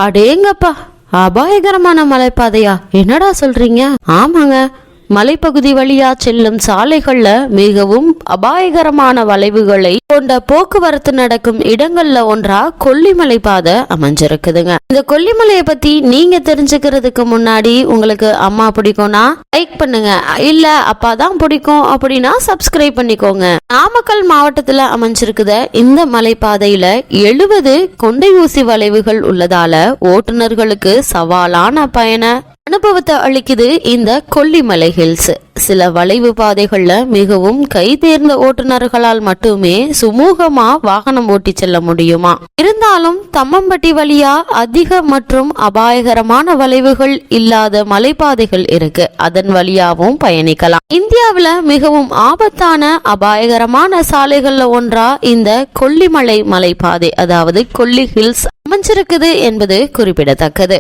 அடேங்கப்பா, அபாயகரமான மலைப்பாதையா? என்னடா சொல்றீங்க? ஆமாங்க, மலைப்பகுதி வழியா செல்லும் சாலைகள்ல மிகவும் அபாயகரமான வளைவுகளை கொண்ட போக்குவரத்து நடக்கும் இடங்கள்ல ஒன்றா கொல்லிமலை பாதை அமைஞ்சிருக்குதுங்க. இந்த கொல்லிமலையை பத்தி நீங்க தெரிஞ்சுக்கிறதுக்கு முன்னாடி உங்களுக்கு அம்மா பிடிக்கும்னா லைக் பண்ணுங்க, இல்ல அப்பா தான் பிடிக்கும் அப்படின்னா சப்ஸ்கிரைப் பண்ணிக்கோங்க. நாமக்கல் மாவட்டத்துல அமைஞ்சிருக்குத இந்த மலைப்பாதையில 70 கொண்டை ஊசி வளைவுகள் உள்ளதால ஓட்டுநர்களுக்கு சவாலான பயண அனுபவத்தை அளிக்குது இந்த கொல்லிமலை ஹில்ஸ். சில வளைவு பாதைகள்ல மிகவும் கை தேர்ந்த ஓட்டுநர்களால் மட்டுமே சுமூகமா வாகனம் ஓட்டி செல்ல முடியுமா. இருந்தாலும் தம்மம்பட்டி வழியா அதிக மற்றும் அபாயகரமான வளைவுகள் இல்லாத மலைப்பாதைகள் இருக்கு, அதன் வழியாவும் பயணிக்கலாம். இந்தியாவில மிகவும் ஆபத்தான அபாயகரமான சாலைகள்ல ஒன்றா இந்த கொல்லிமலை மலைப்பாதை, அதாவது கொல்லி ஹில்ஸ் அமைஞ்சிருக்குது என்பது குறிப்பிடத்தக்கது.